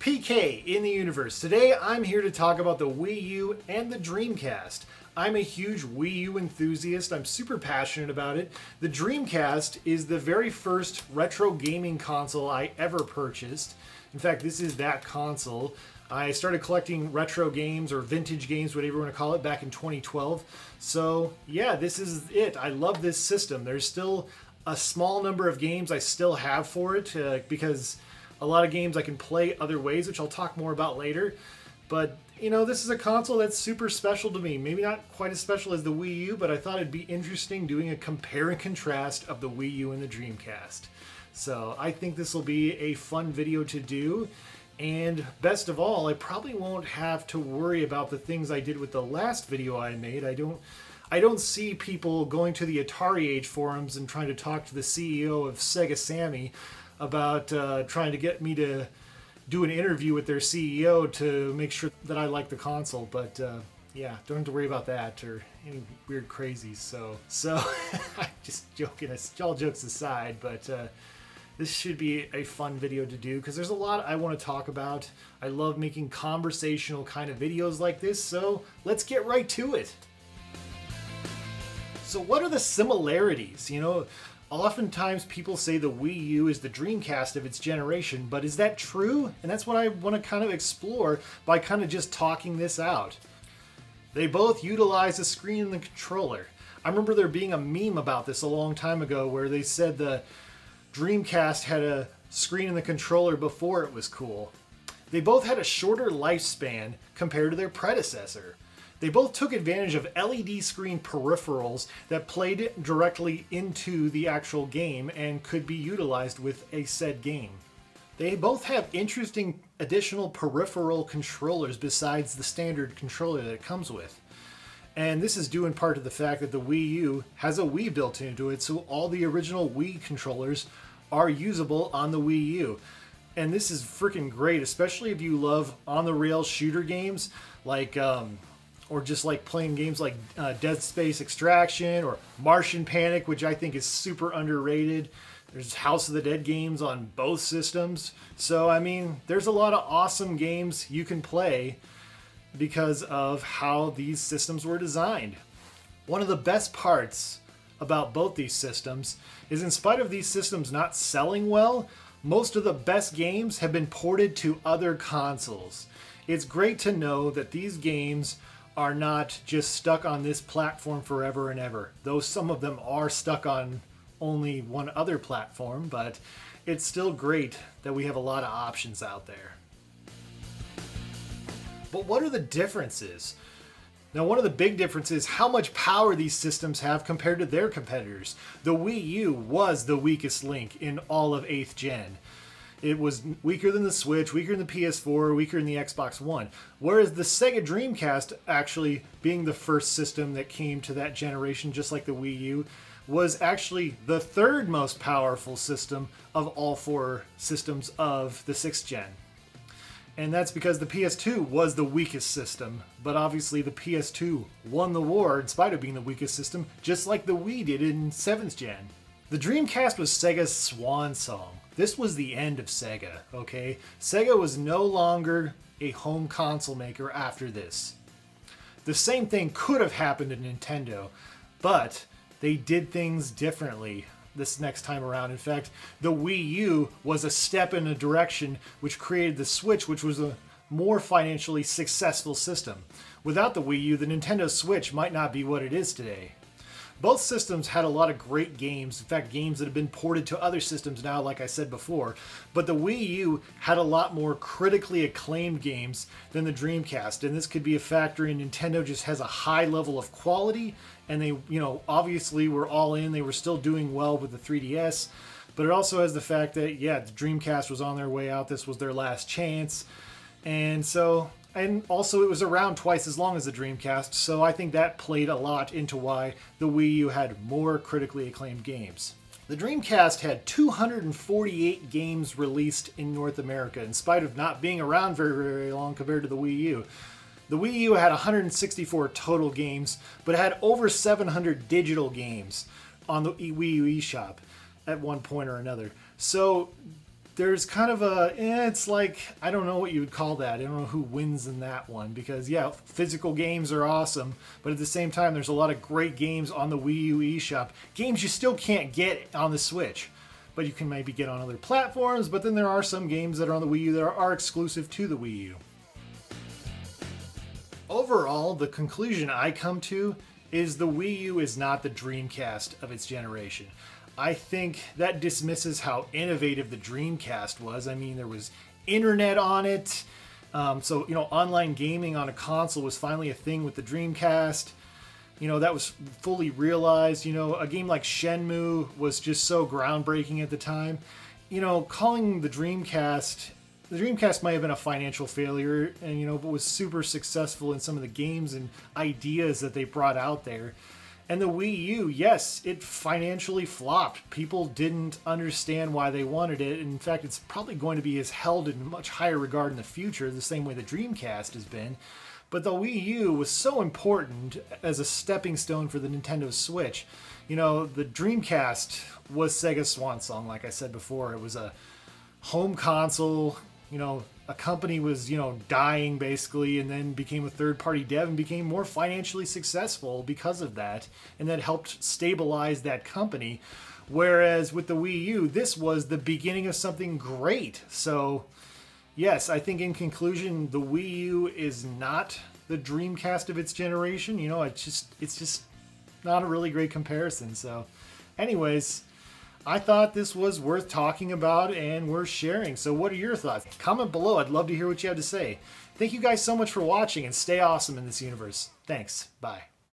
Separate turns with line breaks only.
PK in the universe. Today I'm here to talk about the Wii U and the Dreamcast. I'm a huge Wii U enthusiast. I'm super passionate about it. The Dreamcast is the very first retro gaming console I ever purchased. In fact, this is that console. I started collecting retro games or vintage games, whatever you want to call it, back in 2012. So yeah, this is it. I love this system. There's still a small number of games I still have for it because a lot of games I can play other ways, which I'll talk more about later. But, you know, this is a console that's super special to me. Maybe not quite as special as the Wii U, but I thought it'd be interesting doing a compare and contrast of the Wii U and the Dreamcast. So I think this will be a fun video to do. And best of all, I probably won't have to worry about the things I did with the last video I made. I don't see people going to the Atari Age forums and trying to talk to the CEO of Sega Sammy about trying to get me to do an interview with their CEO to make sure that I like the console. But yeah, don't have to worry about that or any weird crazies. So I'm just joking, all jokes aside, but this should be a fun video to do because there's a lot I want to talk about. I love making conversational kind of videos like this, so let's get right to it. So what are the similarities? You know, oftentimes people say the Wii U is the Dreamcast of its generation, but is that true? And that's what I want to kind of explore by kind of just talking this out. They both utilize a screen and the controller. I remember there being a meme about this a long time ago where they said the Dreamcast had a screen and the controller before it was cool. They both had a shorter lifespan compared to their predecessor. They both took advantage of LED screen peripherals that played directly into the actual game and could be utilized with a said game. They both have interesting additional peripheral controllers besides the standard controller that it comes with. And this is due in part to the fact that the Wii U has a Wii built into it, so all the original Wii controllers are usable on the Wii U. And this is freaking great, especially if you love on-the-rails shooter games like or just like playing games like Dead Space Extraction or Martian Panic, which I think is super underrated. There's House of the Dead games on both systems. So, I mean, there's a lot of awesome games you can play because of how these systems were designed. One of the best parts about both these systems is in spite of these systems not selling well, most of the best games have been ported to other consoles. It's great to know that these games are not just stuck on this platform forever and ever, though some of them are stuck on only one other platform, but it's still great that we have a lot of options out there. But what are the differences? Now, one of the big differences is how much power these systems have compared to their competitors. The Wii U was the weakest link in all of 8th gen. It was weaker than the Switch, weaker than the PS4, weaker than the Xbox One. Whereas the Sega Dreamcast, actually being the first system that came to that generation, just like the Wii U, was actually the third most powerful system of all four systems of the 6th gen. And that's because the PS2 was the weakest system, but obviously the PS2 won the war in spite of being the weakest system, just like the Wii did in 7th gen. The Dreamcast was Sega's swan song. This was the end of Sega, okay? Sega was no longer a home console maker after this. The same thing could have happened to Nintendo, but they did things differently this next time around. In fact, the Wii U was a step in a direction which created the Switch, which was a more financially successful system. Without the Wii U, the Nintendo Switch might not be what it is today. Both systems had a lot of great games, in fact, games that have been ported to other systems now, like I said before, but the Wii U had a lot more critically acclaimed games than the Dreamcast, and this could be a factor in Nintendo just has a high level of quality, and they, you know, obviously were all in, they were still doing well with the 3DS, but it also has the fact that, yeah, the Dreamcast was on their way out, this was their last chance, and also it was around twice as long as the Dreamcast, so I think that played a lot into why the Wii U had more critically acclaimed games. The Dreamcast had 248 games released in North America, in spite of not being around very, very long compared to the Wii U. The Wii U had 164 total games, but it had over 700 digital games on the Wii U eShop at one point or another. So there's kind of a, it's like, I don't know what you would call that. I don't know who wins in that one because, yeah, physical games are awesome, but at the same time, there's a lot of great games on the Wii U eShop. Games you still can't get on the Switch, but you can maybe get on other platforms, but then there are some games that are on the Wii U that are exclusive to the Wii U. Overall, the conclusion I come to is the Wii U is not the Dreamcast of its generation. I think that dismisses how innovative the Dreamcast was. I mean, there was internet on it. So, online gaming on a console was finally a thing with the Dreamcast. That was fully realized. A game like Shenmue was just so groundbreaking at the time. Calling the Dreamcast might have been a financial failure, and but was super successful in some of the games and ideas that they brought out there. And the Wii U, yes, it financially flopped. People didn't understand why they wanted it. In fact, it's probably going to be held in much higher regard in the future, the same way the Dreamcast has been. But the Wii U was so important as a stepping stone for the Nintendo Switch. The Dreamcast was Sega's swan song, like I said before. It was a home console. A company was, dying basically, and then became a third-party dev and became more financially successful because of that, and that helped stabilize that company. Whereas with the Wii U, this was the beginning of something great. So, yes, I think in conclusion, the Wii U is not the Dreamcast of its generation. It's just not a really great comparison. So, anyways, I thought this was worth talking about and worth sharing. So what are your thoughts? Comment below. I'd love to hear what you have to say. Thank you guys so much for watching, and stay awesome in this universe. Thanks. Bye.